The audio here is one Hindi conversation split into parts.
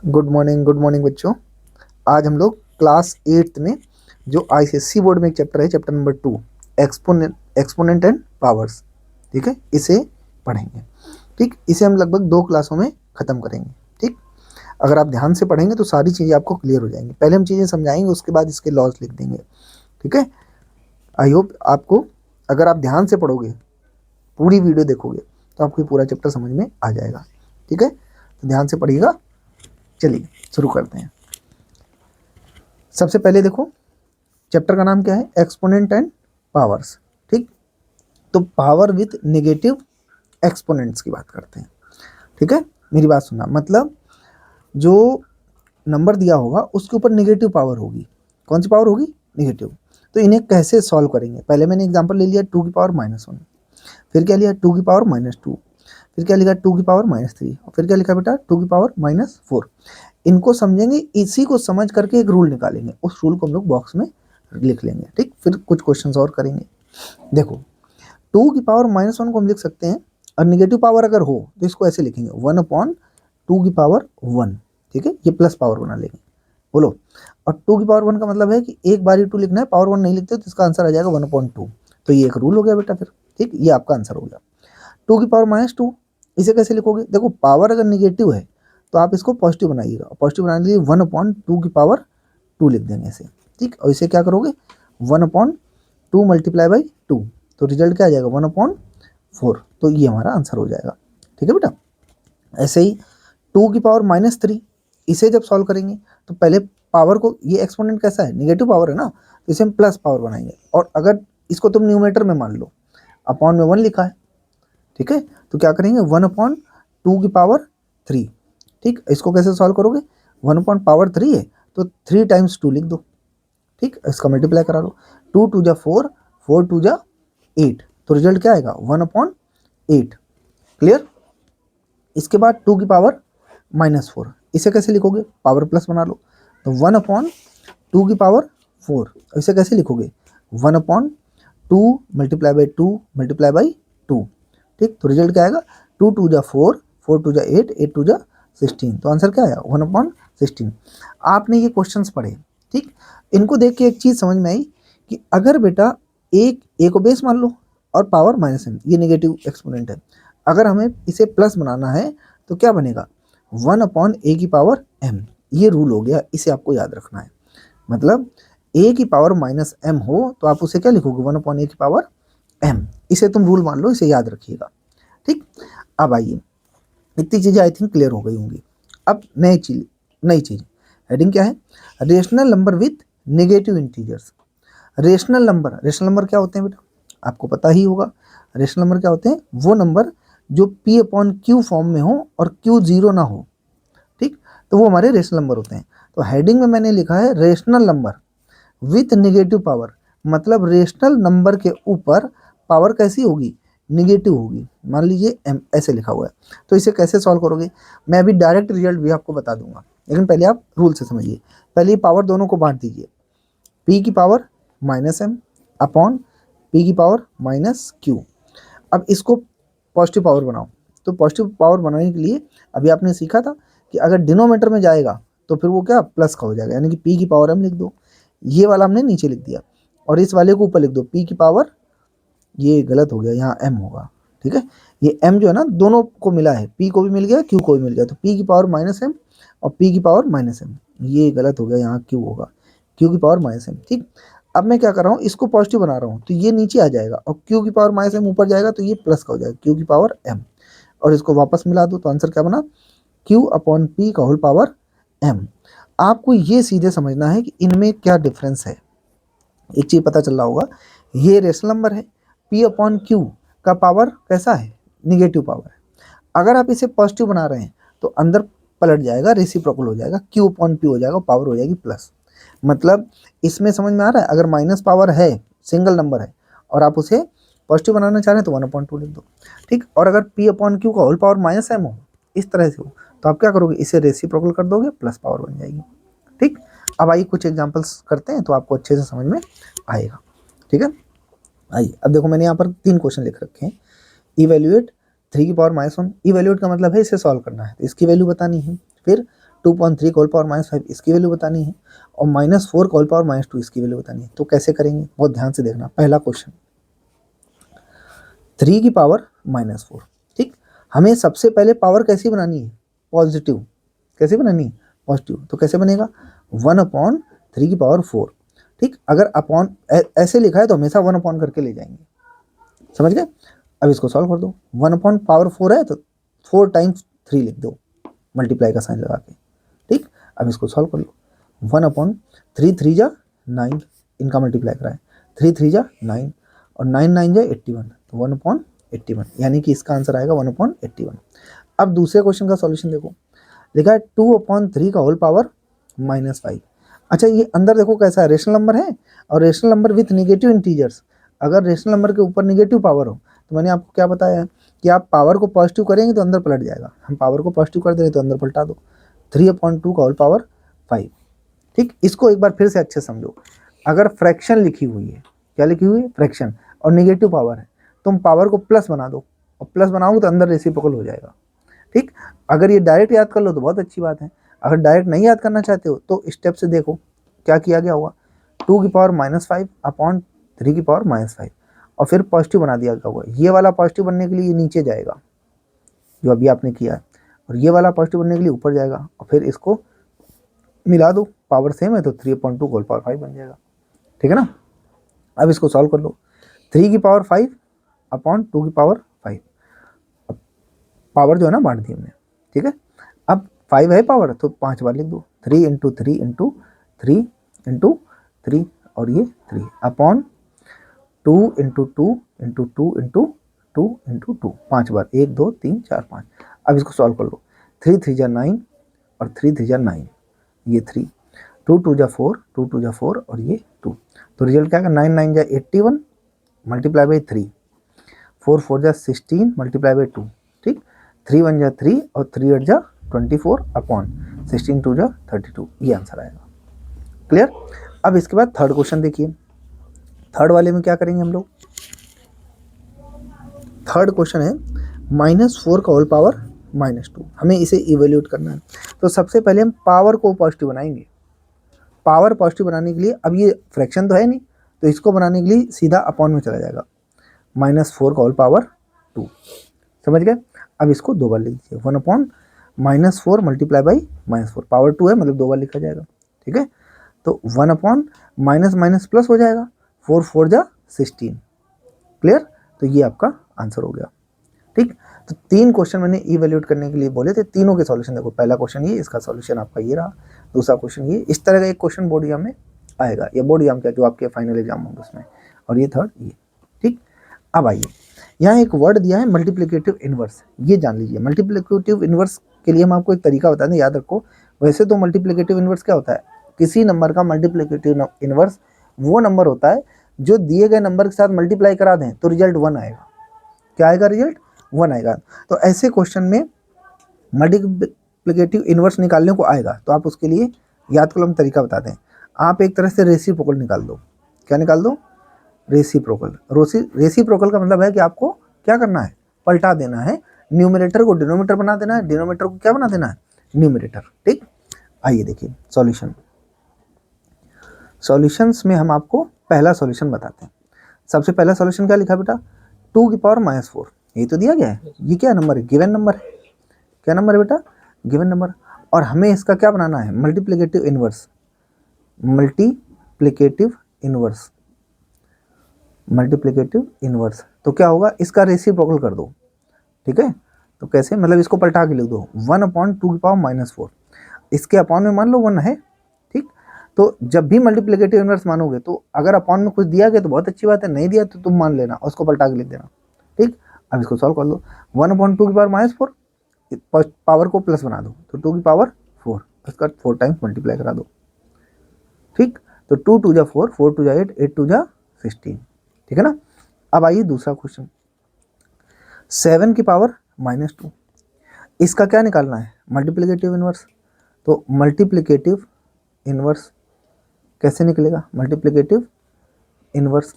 गुड मॉर्निंग बच्चों। आज हम लोग क्लास 8th में जो आईसीएससी बोर्ड में एक चैप्टर है, chapter number 2, exponent and powers, ठीक है, इसे पढ़ेंगे। ठीक, इसे हम लगभग 2 क्लासों में ख़त्म करेंगे। ठीक, अगर आप ध्यान से पढ़ेंगे तो सारी चीज़ें आपको क्लियर हो जाएंगी। पहले हम चीज़ें समझाएंगे, उसके बाद इसके लॉज लिख देंगे। ठीक है, आई होप आपको, अगर आप ध्यान से पढ़ोगे, पूरी वीडियो देखोगे तो आपको पूरा चैप्टर समझ में आ जाएगा। ठीक है, तो ध्यान से पढ़िएगा। चलिए शुरू करते हैं। सबसे पहले देखो, चैप्टर का नाम क्या है? Exponent and powers. ठीक, तो पावर विथ नेगेटिव एक्सपोनेंट्स की बात करते हैं। ठीक है, मेरी बात सुनना, मतलब जो नंबर दिया होगा उसके ऊपर नेगेटिव पावर होगी। कौन सी पावर होगी? नेगेटिव। तो इन्हें कैसे सॉल्व करेंगे? पहले मैंने एग्जांपल ले लिया 2 की पावर -1, फिर क्या लिया 2 की पावर -2, फिर क्या लिखा 2 की पावर -3, और फिर क्या लिखा बेटा 2 की पावर -4। इनको समझेंगे, इसी को समझ करके एक रूल निकालेंगे, उस रूल को हम लोग बॉक्स में लिख लेंगे। ठीक, फिर कुछ क्वेश्चंस और करेंगे। देखो, 2 की पावर -1 को हम लिख सकते हैं, और नेगेटिव पावर अगर हो तो इसको ऐसे लिखेंगे 1/2 की पावर 1। ठीक है, ये प्लस पावर बना लेंगे। बोलो, और 2 की पावर 1 का मतलब है कि एक बार ही 2 लिखना है, पावर 1 नहीं लिखते तो इसका आंसर आ जाएगा 1/2। तो ये एक रूल हो गया बेटा फिर। ठीक, ये आपका आंसर हो गया। 2 की पावर -2, इसे कैसे लिखोगे? देखो, पावर अगर निगेटिव है तो आप इसको पॉजिटिव बनाइएगा, पॉजिटिव बनाने के लिए 1/2 की पावर 2 लिख देंगे ऐसे। ठीक, और इसे क्या करोगे? 1/2 मल्टीप्लाई बाई 2, तो रिजल्ट क्या आ जाएगा? 1/4। तो ये हमारा आंसर हो जाएगा। ठीक है बेटा, ऐसे ही 2 की पावर -3, इसे जब सॉल्व करेंगे तो पहले पावर को, ये एक्सपोनेंट कैसा है? निगेटिव पावर है ना, तो इसे हम प्लस पावर बनाएंगे। और अगर इसको तुम न्यूमरेटर में मान लो, अपॉन में 1 लिखा है, ठीक है, तो क्या करेंगे 1/2 की पावर 3। ठीक, इसको कैसे सॉल्व करोगे? 1/3 है तो 3 टाइम्स 2 लिख दो। ठीक, इसका मल्टीप्लाई करा लो, 2 2 जा 4, 4 2 जा 8, तो रिजल्ट क्या आएगा? 1/8। क्लियर? इसके बाद 2 की पावर -4, इसे कैसे लिखोगे? पावर प्लस बना लो, तो 1/2 की पावर 4, इसे कैसे लिखोगे? 1/2 मल्टीप्लाई बाई 2 मल्टीप्लाई बाई 2। ठीक, तो रिजल्ट क्या आएगा? 2 2 जा 4, 4 2 जा 8, 8 2 जा 16, तो आंसर क्या आया? 1/16। आपने ये क्वेश्चंस पढ़े, ठीक, इनको देख के एक चीज़ समझ में आई कि अगर बेटा एक ए को बेस मान लो और पावर -m, ये नेगेटिव एक्सपोनेंट है, अगर हमें इसे प्लस बनाना है तो क्या बनेगा? 1/a की पावर m। ये रूल हो गया, इसे आपको याद रखना है। मतलब a की पावर -m हो तो आप उसे क्या लिखोगे? 1/a की पावर m। इसे तुम रूल मान लो, इसे याद रखिएगा। ठीक, अब आइए, इतनी चीज़ें आई थिंक क्लियर हो गई होंगी। अब नई चीज़, हेडिंग क्या है? Rational number with negative integers. Rational number क्या होते हैं बेटा? आपको पता ही होगा। रेशनल नंबर क्या होते हैं? वो नंबर जो p/q फॉर्म में हो और q 0 ना हो। ठीक, तो वो हमारे रेशनल नंबर होते हैं। तो हेडिंग में मैंने लिखा है rational number with negative power, मतलब रेशनल नंबर के ऊपर पावर कैसी होगी? निगेटिव होगी। मान लीजिए m ऐसे लिखा हुआ है, तो इसे कैसे सॉल्व करोगे? मैं अभी डायरेक्ट रिजल्ट भी आपको बता दूंगा, लेकिन पहले आप रूल से समझिए। पहले पावर दोनों को बांट दीजिए, p की पावर -m अपॉन p की पावर -q। अब इसको पॉजिटिव पावर बनाओ। तो पॉजिटिव पावर बनाने के लिए अभी आपने सीखा था कि अगर डिनोमीटर में जाएगा तो फिर वो क्या प्लस का हो जाएगा, यानी कि p की पावर m लिख दो। ये वाला हमने नीचे लिख दिया, और इस वाले को ऊपर लिख दो, p की पावर, ये गलत हो गया, यहाँ m होगा। ठीक है, ये m जो है ना, दोनों को मिला है, p को भी मिल गया, q को भी मिल गया, तो p की पावर -m और p की पावर -m, ये गलत हो गया, यहाँ q होगा, q की पावर -m। ठीक, अब मैं क्या कर रहा हूँ, इसको पॉजिटिव बना रहा हूँ तो ये नीचे आ जाएगा, और q की पावर -m ऊपर जाएगा तो ये प्लस का हो जाएगा, q की पावर m, और इसको वापस मिला दो तो आंसर क्या बना? q/p का होल पावर m। आपको ये सीधे समझना है कि इनमें क्या डिफरेंस है। एक चीज़ पता चल रहा होगा, ये रेशनल नंबर है, p/q का पावर कैसा है? निगेटिव पावर है। अगर आप इसे पॉजिटिव बना रहे हैं तो अंदर पलट जाएगा, रेसिप्रोकल हो जाएगा, q/p हो जाएगा, पावर हो जाएगी प्लस। मतलब इसमें समझ में आ रहा है, अगर माइनस पावर है, सिंगल नंबर है, और आप उसे पॉजिटिव बनाना चाह रहे हैं तो 1/2 लिख दो। ठीक, और अगर p/q का होल पावर -m हो, इस तरह से हो, तो आप क्या करोगे? इसे रेसिप्रोकल कर दोगे, प्लस पावर बन जाएगी। ठीक, अब आइए कुछ एग्जांपल्स करते हैं तो आपको अच्छे से समझ में आएगा। ठीक है, आइए, अब देखो मैंने यहाँ पर 3 क्वेश्चन लिख रखे हैं। इवेल्युएट 3 की पावर -1, इवेल्युएट का मतलब है इसे सॉल्व करना है, तो इसकी वैल्यू बतानी है। फिर 2.3 का होल पावर -5 इसकी वैल्यू बतानी है, और -4 का होल पावर -2 इसकी वैल्यू बतानी है। तो कैसे करेंगे, बहुत ध्यान से देखना। पहला क्वेश्चन 3 की पावर -4, ठीक। हमें सबसे पहले पावर कैसी बनानी है, पॉजिटिव। कैसे बनानी है, पॉजिटिव। तो कैसे बनेगा, 1/3 की पावर 4, ठीक। अगर अपॉन ऐसे लिखा है तो हमेशा 1 अपॉन करके ले जाएंगे, समझ गए। अब इसको सॉल्व कर दो, 1/4 है तो 4 टाइम्स 3 लिख दो, मल्टीप्लाई का साइन लगा के, ठीक। अब इसको सॉल्व कर लो, 1/3 3 जा 9, इनका मल्टीप्लाई कराएं, 3 3 जा 9 और 9 9 जा 81, तो 1/81, यानी कि इसका आंसर आएगा 1/81। अब दूसरे क्वेश्चन का सॉल्यूशन देखो, लिखा है 2/3 का होल पावर -5। अच्छा, ये अंदर देखो कैसा है, रेशनल नंबर है, और rational number with negative integers. अगर रेशनल नंबर के ऊपर नेगेटिव पावर हो, तो मैंने आपको क्या बताया है कि आप पावर को पॉजिटिव करेंगे तो अंदर पलट जाएगा। हम पावर को पॉजिटिव कर देंगे तो अंदर पलटा दो, 3/2 का होल पावर 5, ठीक। इसको एक बार फिर से अच्छे समझो। अगर फ्रैक्शन लिखी हुई है, क्या लिखी हुई है, फ्रैक्शन, और नेगेटिव पावर है, तुम पावर को प्लस बना दो, और प्लस बनाओगे तो अंदर रेसिप्रोकल हो जाएगा, ठीक। अगर ये डायरेक्ट याद कर लो तो बहुत अच्छी बात है, अगर डायरेक्ट नहीं याद करना चाहते हो तो स्टेप से देखो क्या किया गया होगा। 2 की पावर -5/3 की पावर -5, और फिर पॉजिटिव बना दिया गया होगा। ये वाला पॉजिटिव बनने के लिए ये नीचे जाएगा जो अभी आपने किया है, और ये वाला पॉजिटिव बनने के लिए ऊपर जाएगा, और फिर इसको मिला दो, पावर सेम है तो 3/2 होल पावर 5 बन जाएगा, ठीक है ना। अब इसको सॉल्व कर लो, 3 की पावर 5/2 की पावर 5, पावर जो है ना बांट दी हमने, ठीक है। अब 5 है पावर तो 5 बार लिख दो, 3 × 3 × 3 × 3, और ये 3 अपॉन 2 × 2 × 2 × 2 × 2, 5 बार, 1 2 3 4 5। अब इसको सॉल्व कर लो, 3 3 जा 9 और 3 3 जा 9, ये 3, 2 2 जा 4, 2 2 जा 4 और ये 2, तो रिजल्ट क्या आएगा, 9 9 जा 81 मल्टीप्लाई बाई 3, 4 4 जा 16 मल्टीप्लाई बाई 2, ठीक। 3 1 जा 3 और 3 8 जा 24 अपॉन 16 2 जा 32, ये आंसर आएगा। क्लियर। अब इसके बाद थर्ड क्वेश्चन देखिए, थर्ड वाले में क्या करेंगे हम लोग। थर्ड क्वेश्चन है -4 का होल पावर -2, हमें इसे इवेल्यूट करना है। तो सबसे पहले हम पावर को पॉजिटिव बनाएंगे। पावर पॉजिटिव बनाने के लिए, अब ये फ्रैक्शन तो है नहीं, तो इसको बनाने के लिए सीधा अपॉन में चला जाएगा, -4 का होल पावर 2, समझ गए। अब इसको 2 बार लिख दीजिए, 1/-4 मल्टीप्लाई बाई -4, पावर 2 है मतलब 2 बार लिखा जाएगा, ठीक है। तो 1/ माइनस प्लस हो जाएगा, 4 4 जा 16, क्लियर। तो ये आपका आंसर हो गया, ठीक। तो 3 क्वेश्चन मैंने इवैल्यूएट करने के लिए बोले थे, तीनों के सॉल्यूशन देखो। पहला क्वेश्चन ये, इसका सॉल्यूशन आपका ये रहा। दूसरा क्वेश्चन ये, इस तरह का एक क्वेश्चन बोर्ड एग्जाम में आएगा, या बोर्ड एग्जाम क्या जो आपके फाइनल एग्जाम होंगे उसमें, और ये थर्ड ये, ठीक। अब आइए, यहाँ एक वर्ड दिया है मल्टीप्लिकेटिव इनवर्स, ये जान लीजिए। मल्टीप्लिकेटिव इनवर्स के लिए हम आपको एक तरीका बता दें, याद रखो। वैसे तो मल्टीप्लिकेटिव इनवर्स क्या होता है, किसी नंबर का मल्टीप्लिकेटिव इनवर्स वो नंबर होता है जो दिए गए नंबर के साथ मल्टीप्लाई करा दें तो रिजल्ट 1 आएगा। क्या आएगा, रिजल्ट 1 आएगा। तो ऐसे क्वेश्चन में मल्टीप्लिकेटिव इनवर्स निकालने को आएगा, तो आप उसके लिए याद करो, हम तरीका बताते हैं। आप एक तरह से रेसिप्रोकल निकाल दो। क्या निकाल दो, रेसिप्रोकल। रेसिप्रोकल का मतलब है कि आपको क्या करना है, पलटा देना है, न्यूमरेटर को डिनोमिनेटर बना देना है, डिनोमिनेटर को क्या बना देना है, न्यूमरेटर, ठीक। आइए देखिए सॉल्यूशन। सॉल्यूशंस में हम आपको पहला सॉल्यूशन बताते हैं। सबसे पहला सॉल्यूशन क्या लिखा बेटा, 2 की पावर -4, ये तो दिया गया है। ये क्या नंबर है, गिवन नंबर है। क्या नंबर है बेटा, गिवन नंबर। और हमें इसका क्या बनाना है, multiplicative inverse. Multiplicative inverse, multiplicative inverse. तो क्या होगा, इसका रेसिप्रोकल कर दो, ठीक है। तो कैसे, मतलब इसको पलटा के लिख दो, 1/2 की पावर -4, इसके अपॉन में मान लो 1 है, ठीक। तो जब भी मल्टीप्लिकेटिव इनवर्स मानोगे, तो अगर अपॉन में कुछ दिया गया तो बहुत अच्छी बात है, नहीं दिया तो तुम मान लेना और उसको पलटा के लिख देना, ठीक। अब इसको सॉल्व कर लो, 1/2 की पावर -4, पावर को प्लस बना दो तो 2 की पावर 4, इसका 4 टाइम्स मल्टीप्लाई करा दो, ठीक। तो 2 2 जा 4, 4 2 जा 8, 8 2 जा 16, ठीक है ना। अब आइए दूसरा क्वेश्चन, 7 की पावर -2, इसका क्या निकालना है, मल्टीप्लिकेटिव इनवर्स। तो मल्टीप्लिकेटिव इनवर्स कैसे निकलेगा, मल्टीप्लिकेटिव इनवर्स,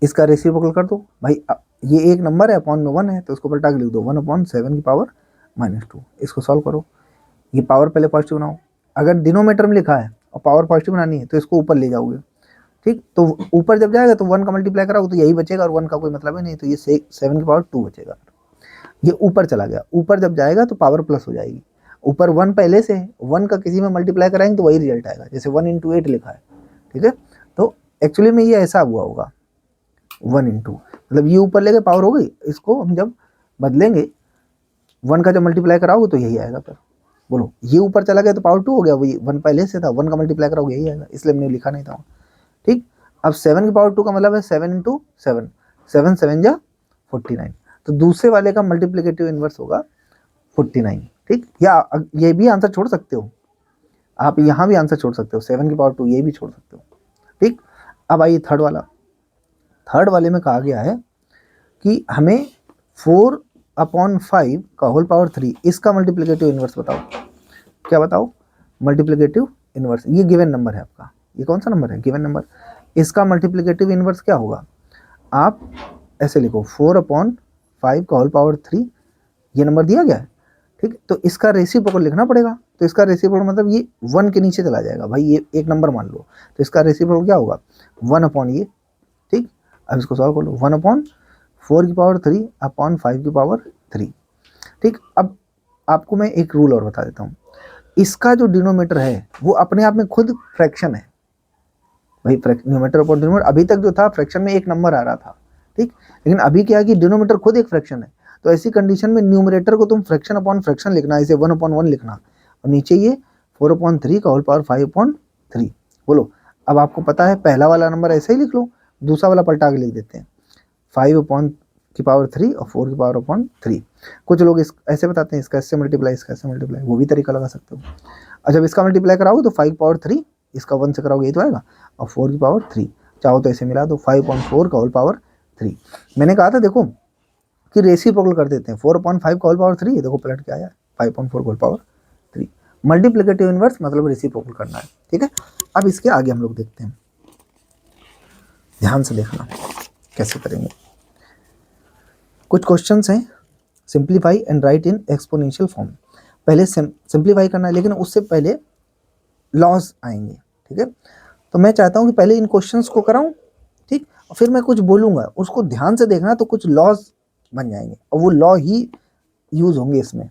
इसका रेसिप्रोकल कर दो भाई। ये एक नंबर है, अपॉन में 1 है, तो उसको पलटा के लिख दो, 1/7 की पावर -2। इसको सॉल्व करो, ये पावर पहले पॉजिटिव बनाओ, अगर डिनोमीटर में लिखा है और पावर पॉजिटिव बनानी है तो इसको ऊपर ले जाओगे, ठीक। तो ऊपर जब जाएगा तो 1 का मल्टीप्लाई कराओगे तो यही बचेगा और 1 का कोई मतलब ही नहीं, तो ये 7 की पावर 2 बचेगा। ये ऊपर चला गया, ऊपर जब जाएगा तो पावर प्लस हो जाएगी, ऊपर 1 पहले से है, 1 का किसी में मल्टीप्लाई कराएंगे तो वही रिजल्ट आएगा, जैसे 1 × 8 लिखा है, ठीक है। तो एक्चुअली में ये ऐसा हुआ होगा 1 × मतलब ये ऊपर लेके पावर हो गई, इसको हम जब बदलेंगे 1 का जब मल्टीप्लाई कराओगे तो यही आएगा। फिर बोलो ये ऊपर चला गया तो पावर 2 हो गया, वही 1 पहले से था, 1 का मल्टीप्लाई कराओगे यही आएगा, इसलिए मैंने लिखा नहीं था, ठीक। अब 7 की पावर 2 का मतलब है 7 × 7, 7 7 जा 49, तो दूसरे वाले का मल्टीप्लिकेटिव इनवर्स होगा 49, ठीक। या ये भी आंसर छोड़ सकते हो आप, यहाँ भी आंसर छोड़ सकते हो, 7 की पावर 2 ये भी छोड़ सकते हो, ठीक। अब आइए थर्ड वाला, थर्ड वाले में कहा गया है कि हमें 4/5 का होल पावर 3 इसका मल्टीप्लिकेटिव इनवर्स बताओ। क्या बताओ? मल्टीप्लिकेटिव इनवर्स, ये गिवन नंबर है आपका, ये कौन सा नंबर है? Given number. इसका मल्टीप्लिकेटिव इनवर्स क्या होगा? आप ऐसे लिखो 4/5 का होल पावर 3, ये नंबर दिया गया है, ठीक। तो इसका रेसिप्रोकल लिखना पड़ेगा, तो इसका रेसिप्रोकल मतलब ये 1 के नीचे चला जाएगा भाई, ये एक नंबर मान लो, तो इसका रेसिप्रोकल क्या होगा? 1 ये, ठीक। अब इसको सॉल्व कर लो, 1/4 की पावर 3 अपॉन 5 की पावर 3, ठीक। अब आपको मैं एक रूल और बता देता हूँ, इसका जो डिनोमीटर है वो अपने आप में खुद फ्रैक्शन है भाई, न्यूमरेटर अपॉन डिनोमीटर, अभी तक जो था फ्रैक्शन में एक नंबर आ रहा था, ठीक। लेकिन अभी क्या है कि डिनोमीटर खुद एक फ्रैक्शन है, तो ऐसी कंडीशन में न्यूमरेटर को तुम फ्रैक्शन अपॉन फ्रैक्शन लिखना, इसे 1/1 लिखना, और नीचे ये 4/3 का होल पावर 5/3। बोलो अब आपको पता है पहला वाला नंबर ऐसे ही लिख लो, दूसरा वाला पलटा के लिख देते हैं 5/3 और 4 की पावर अपॉन 3। कुछ लोग इस ऐसे बताते हैं इसका इससे मल्टीप्लाई, इसका इससे मल्टीप्लाई, वो भी तरीका लगा सकते हो। और जब इसका मल्टीप्लाई कराओगे तो 5/3, इसका 1 से कराओगे ये तो आएगा, और 4 की पावर 3, चाहो तो ऐसे मिला दो 5/4 का होल पावर 3। मैंने कहा था देखो कि रेसिप्रोकल कर देते हैं, 4/5 का होल पावर 3, ये देखो पलट के आया 5/4 का होल पावर 3। मल्टीप्लिकेटिव इनवर्स मतलब रेसिप्रोकल करना है, ठीक है। अब इसके आगे हम लोग देखते हैं, ध्यान से देखना कैसे करेंगे। कुछ क्वेश्चंस हैं, simplify and right in exponential form. पहले सिंप्लीफाई करना है, लेकिन उससे पहले लॉज आएंगे, ठीक है। तो मैं चाहता हूं कि पहले इन क्वेश्चंस को कराऊं, ठीक, और फिर मैं कुछ बोलूंगा, उसको ध्यान से देखना, तो कुछ लॉज बन जाएंगे और वो लॉ ही यूज होंगे इसमें,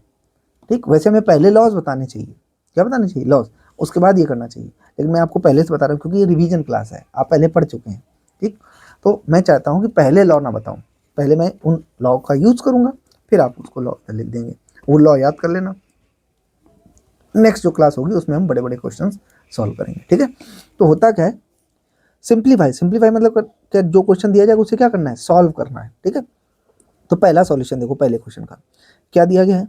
ठीक। वैसे हमें पहले लॉज बताने चाहिए, क्या बताने चाहिए? लॉज, उसके बाद ये करना चाहिए, लेकिन मैं आपको पहले से बता रहा हूँ क्योंकि ये रिवीजन क्लास है, आप पहले पढ़ चुके हैं, ठीक। तो मैं चाहता हूँ कि पहले लॉ ना बताऊँ, पहले मैं उन लॉ का यूज करूँगा, फिर आप उसको लॉ लिख देंगे, वो लॉ याद कर लेना, नेक्स्ट जो क्लास होगी उसमें हम बड़े बड़े क्वेश्चन सॉल्व करेंगे, ठीक है। तो होता क्या है, सिंप्लीफाई मतलब क्या, जो क्वेश्चन दिया जाएगा उसे क्या करना है? सॉल्व करना है, ठीक है। तो पहला सॉल्यूशन देखो, पहले क्वेश्चन का क्या दिया गया है?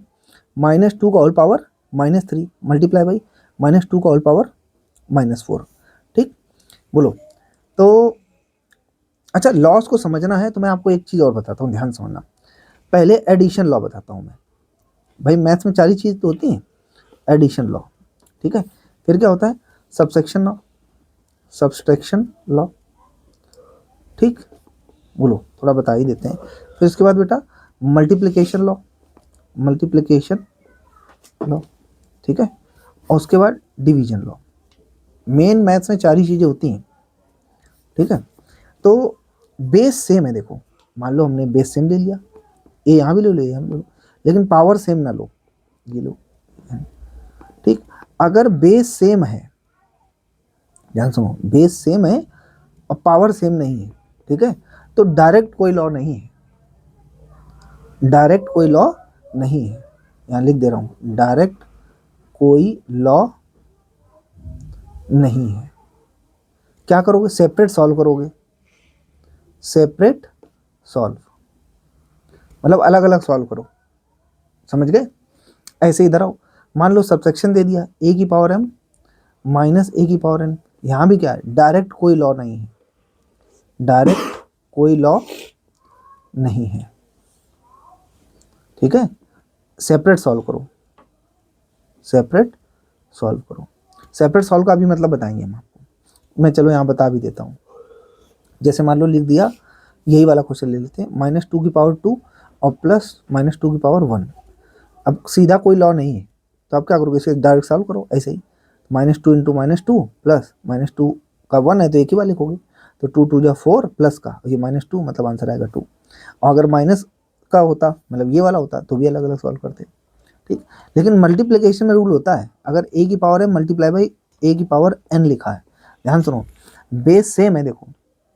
-2 का होल पावर -3 मल्टीप्लाई बाई -2 का होल पावर -4, ठीक। बोलो तो अच्छा, लॉस को समझना है तो मैं आपको एक चीज़ और बताता हूँ, ध्यान समझना। पहले एडिशन लॉ बताता हूँ मैं, भाई मैथ्स में 4 ही चीज़ तो होती हैं, एडिशन लॉ, ठीक है। फिर क्या होता है? सबसेक्शन लॉ, सब्सट्रैक्शन लॉ, ठीक। बोलो थोड़ा बता ही देते हैं। फिर उसके बाद बेटा मल्टीप्लिकेशन लॉ, ठीक है। और उसके बाद डिवीजन लॉ। मेन मैथ्स में 4 ही चीज़ें होती हैं, ठीक है। तो बेस सेम है, देखो मान लो हमने बेस सेम ले लिया, ये यहाँ भी ले लो, यहाँ भी ले लो, लेकिन पावर सेम ना लो, ये लो, ठीक। अगर बेस सेम है, ध्यान सुनो, बेस सेम है और पावर सेम नहीं है, ठीक है, तो डायरेक्ट कोई लॉ नहीं है, डायरेक्ट कोई लॉ नहीं है, यहाँ लिख दे रहा हूँ, डायरेक्ट कोई लॉ नहीं है। क्या करोगे? सेपरेट सॉल्व करोगे, सेपरेट सॉल्व मतलब अलग अलग सॉल्व करो, समझ गए? ऐसे इधर आओ, मान लो सबसेक्शन दे दिया a की पावर m माइनस a की पावर n, यहाँ भी क्या है? डायरेक्ट कोई लॉ नहीं है, डायरेक्ट कोई लॉ नहीं है, ठीक है। सेपरेट सॉल्व करो, सेपरेट सॉल्व करो। सेपरेट सॉल्व का भी मतलब बताएंगे हम आपको, मैं चलो यहाँ बता भी देता हूँ। जैसे मान लो लिख दिया, यही वाला क्वेश्चन ले लेते हैं, -2 की पावर 2 और प्लस -2 की पावर 1। अब सीधा कोई लॉ नहीं है, तो आप क्या करोगे, इसे डायरेक्ट सॉल्व करो ऐसे ही, -2 इंटू -2 प्लस -2 का 1 है तो एक ही बार लिखोगे, तो 2 2 जा 4 प्लस का ये -2 मतलब आंसर आएगा 2। और अगर माइनस का होता मतलब ये वाला होता तो भी अलग अलग सॉल्व करते, ठीक। लेकिन मल्टीप्लिकेशन में रूल होता है, अगर ए की पावर है मल्टीप्लाई बाई ए की पावर n लिखा है, ध्यान सुनो, बेस सेम है, देखो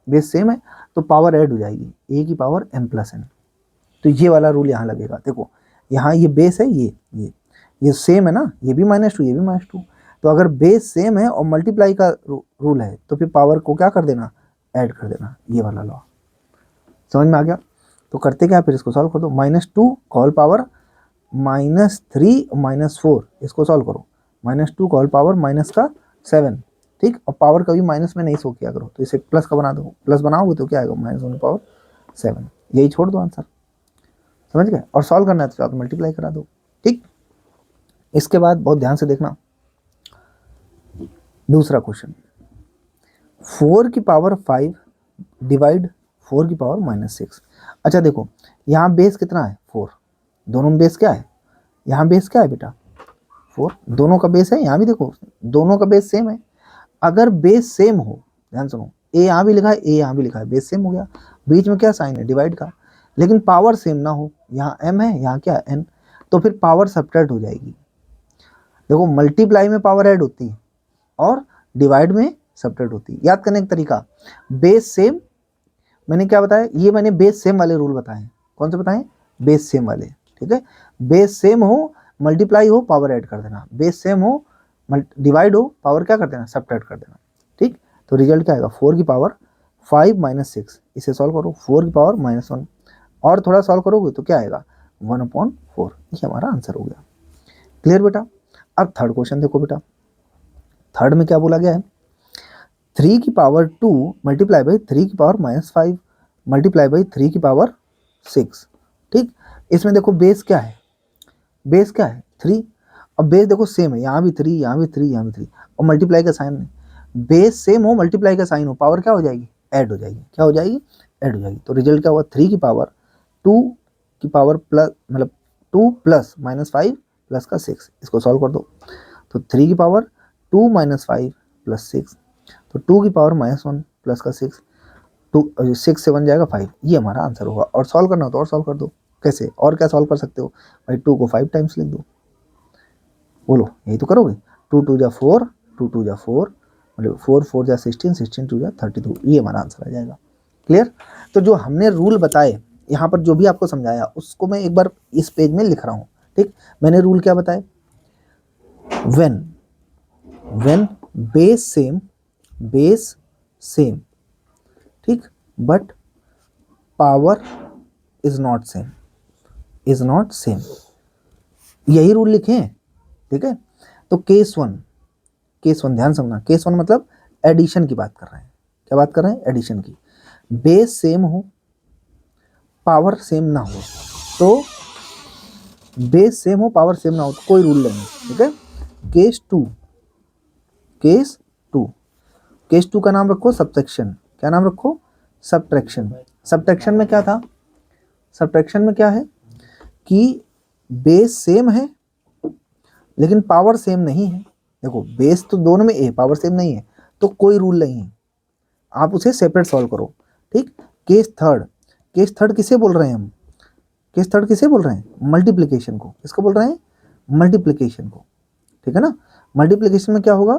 बेस सेम है तो पावर ऐड हो जाएगी, ए की पावर m प्लस n, तो ये वाला रूल यहाँ लगेगा। देखो यहाँ ये बेस है, ये सेम है ना, ये भी -2 ये भी -2, तो अगर बेस सेम है और मल्टीप्लाई का रूल है तो फिर पावर को क्या कर देना, ऐड कर देना, ये वाला लॉ समझ में आ गया। तो करते क्या, फिर इसको सॉल्व कर दो, -2 होल पावर -3 -4 इसको सॉल्व करो, -2 होल पावर -7, ठीक। और पावर कभी माइनस में नहीं शो किया करो, तो इसे प्लस का बना दो, प्लस बनाओगे तो क्या आएगा -1 पावर 7, यही छोड़ दो आंसर, समझ गए। और सॉल्व करना है तो मल्टीप्लाई करा दो, ठीक। इसके बाद बहुत ध्यान से देखना, दूसरा क्वेश्चन, 4 की पावर 5 डिवाइड 4 की पावर -6। अच्छा देखो यहाँ बेस कितना है 4, दोनों में बेस क्या है, यहाँ बेस क्या है बेटा 4, दोनों का बेस है, यहाँ भी देखो दोनों का बेस सेम है। अगर बेस सेम हो, ध्यान सुनो, ए यहाँ भी लिखा है ए यहाँ भी लिखा है, बेस सेम हो गया, बीच में क्या साइन है डिवाइड का, लेकिन पावर सेम ना हो, यहाँ m है यहाँ क्या है n, तो फिर पावर सब्ट्रैक्ट हो जाएगी। देखो मल्टीप्लाई में पावर ऐड होती है और डिवाइड में सब्ट्रैक्ट होती है। याद करने का तरीका, बेस सेम, मैंने क्या बताया, ये मैंने बेस सेम वाले रूल बताए, कौन से बताए, बेस सेम वाले, ठीक है। बेस सेम हो मल्टीप्लाई हो पावर ऐड कर देना, बेस सेम हो डिवाइड हो पावर क्या कर देना, सब्ट्रैक्ट कर देना, ठीक। तो रिजल्ट क्या आएगा, 4 की पावर 5 -6, इसे सॉल्व करो, 4 की पावर -1 और थोड़ा सॉल्व करोगे तो क्या आएगा 1/4, ये हमारा आंसर हो गया। क्लियर बेटा। अब थर्ड क्वेश्चन देखो बेटा, थर्ड में क्या बोला गया है, 3 की पावर 2 मल्टीप्लाई बाई 3 की पावर -5 मल्टीप्लाई बाई 3 की पावर 6, ठीक। इसमें देखो बेस क्या है, बेस क्या है 3, अब बेस देखो सेम है, यहाँ भी 3 यहाँ भी 3 यहाँ भी 3, और मल्टीप्लाई का साइन है, बेस सेम हो मल्टीप्लाई का साइन हो, पावर क्या हो जाएगी, ऐड हो जाएगी, क्या हो जाएगी, ऐड हो जाएगी। तो रिजल्ट क्या हुआ, 3 की पावर 2 की पावर प्लस मतलब 2 प्लस -5 प्लस का 6, इसको सॉल्व कर दो, तो 3 की पावर 2 -5 प्लस 6, तो 2 की पावर -1 प्लस का 6, 6 से बन जाएगा 5, ये हमारा आंसर होगा। और सॉल्व करना हो तो और सॉल्व कर दो, कैसे और क्या सॉल्व कर सकते हो भाई, 2 को 5 टाइम्स लिख दो, बोलो यही तो करोगे, 2 2 जा 4 2 2 जा 4 मतलब 4 4 जा 16 16 2 जा 32, ये हमारा आंसर आ जाएगा। क्लियर। तो जो हमने रूल बताए यहाँ पर, जो भी आपको समझाया उसको मैं एक बार इस पेज में लिख रहा हूँ, ठीक। मैंने रूल क्या बताए, व्हेन बेस सेम, ठीक, but power is not same, यही रूल लिखे हैं, ठीक है। तो केस वन ध्यान समझना, केस वन मतलब एडिशन की बात कर रहे हैं, क्या बात कर रहे हैं, एडिशन की, बेस सेम हो पावर सेम ना हो, तो बेस सेम हो पावर सेम ना हो तो कोई रूल नहीं, ठीक है। केस टू का नाम रखो सब्ट्रैक्शन, क्या नाम रखो, सब्ट्रैक्शन में क्या था, सब्ट्रैक्शन में क्या है कि बेस सेम है लेकिन पावर सेम नहीं है, देखो बेस तो दोनों में ए, पावर सेम नहीं है, तो कोई रूल नहीं है, आप उसे सेपरेट सॉल्व करो, ठीक। केस थर्ड किसे बोल रहे हैं हम, केस थर्ड किसे बोल रहे हैं, मल्टीप्लिकेशन को, किसको बोल रहे हैं, मल्टीप्लिकेशन को, ठीक है ना। मल्टीप्लिकेशन में क्या होगा,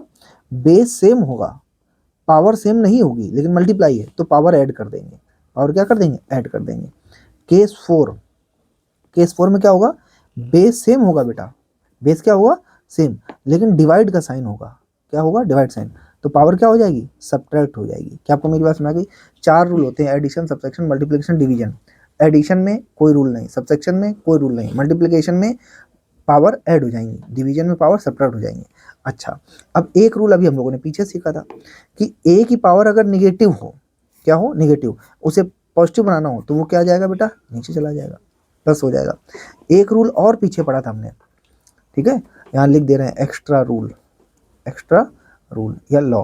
बेस सेम होगा पावर सेम नहीं होगी लेकिन मल्टीप्लाई है तो पावर ऐड कर देंगे, पावर क्या कर देंगे, ऐड कर देंगे। केस फोर में क्या होगा, बेस सेम होगा बेटा, बेस क्या होगा, सेम, लेकिन डिवाइड का साइन होगा, क्या होगा, डिवाइड साइन, तो पावर क्या हो जाएगी, सब्ट्रैक्ट हो जाएगी। क्या आपको मेरी बात समझ आ गई। 4 रूल होते हैं, addition, subtraction, multiplication, division. Addition में कोई रूल नहीं, सब्ट्रैक्शन में कोई रूल नहीं, मल्टीप्लिकेशन में पावर ऐड हो जाएंगी, डिवीजन में पावर सब्ट्रैक्ट हो जाएंगे। अच्छा, अब एक रूल अभी हम लोगों ने पीछे सीखा था कि ए की पावर अगर निगेटिव हो, क्या हो, निगेटिव, उसे पॉजिटिव बनाना हो तो वो क्या आ जाएगा बेटा, नीचे चला जाएगा, प्लस हो जाएगा। एक रूल और पीछे पढ़ा था हमने, ठीक है, यहाँ लिख दे रहे हैं, एक्स्ट्रा रूल या लॉ,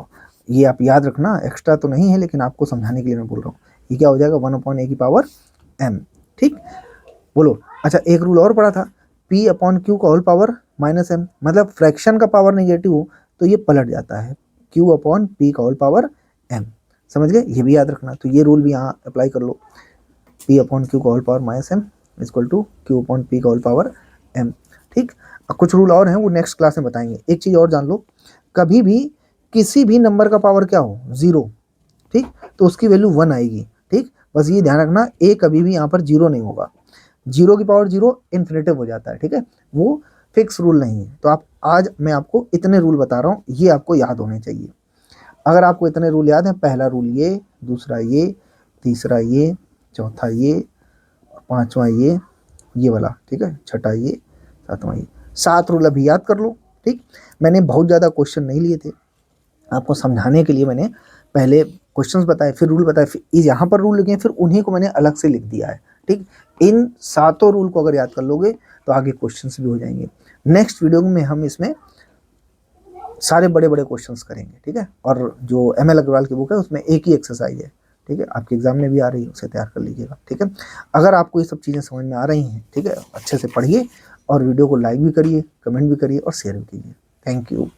ये आप याद रखना, एक्स्ट्रा तो नहीं है लेकिन आपको समझाने के लिए मैं बोल रहा हूँ। ये क्या हो जाएगा, 1/a की पावर m, ठीक, बोलो। अच्छा, एक रूल और पढ़ा था p अपॉन q का होल पावर माइनस m, मतलब फ्रैक्शन का पावर नेगेटिव हो तो ये पलट जाता है q अपॉन p का होल पावर m। समझ गए, ये भी याद रखना। तो ये रूल भी यहाँ अप्लाई कर लो, p अपॉन q का whole power minus m equal to q upon p का होल पावर m। ठीक, कुछ रूल और हैं वो नेक्स्ट क्लास में बताएंगे। एक चीज़ और जान लो, कभी भी किसी भी नंबर का पावर क्या हो, जीरो, ठीक, तो उसकी वैल्यू 1 आएगी। ठीक, बस ये ध्यान रखना a कभी भी यहाँ पर जीरो नहीं होगा, जीरो की पावर जीरो इन्फिनेटिव हो जाता है। ठीक है, वो फिक्स रूल नहीं है। तो आप आज मैं आपको इतने रूल बता रहा हूँ, ये आपको याद होने चाहिए। अगर आपको इतने रूल याद हैं, पहला रूल ये, दूसरा ये, तीसरा ये, चौथा ये, पांचवा ये वाला, ठीक है, छठा ये, सातवां ये, 7 रूल अभी याद कर लो। ठीक, मैंने बहुत ज़्यादा क्वेश्चन नहीं लिए थे, आपको समझाने के लिए मैंने पहले क्वेश्चंस बताए, फिर रूल बताए, फिर यहाँ पर रूल लिखे, फिर उन्हीं को मैंने अलग से लिख दिया है। ठीक, इन 7 रूल को अगर याद कर लोगे तो आगे क्वेश्चंस भी हो जाएंगे। नेक्स्ट वीडियो में हम इसमें सारे बड़े बड़े क्वेश्चंस करेंगे। ठीक है, और जो ML अग्रवाल की बुक है उसमें एक ही एक्सरसाइज है। ठीक है, आपके एग्जाम में भी आ रही है, उसे तैयार कर लीजिएगा। ठीक है, अगर आपको ये सब चीज़ें समझ में आ रही हैं, ठीक है, अच्छे से पढ़िए और वीडियो को लाइक भी करिए, कमेंट भी करिए और शेयर भी कीजिए। Thank you.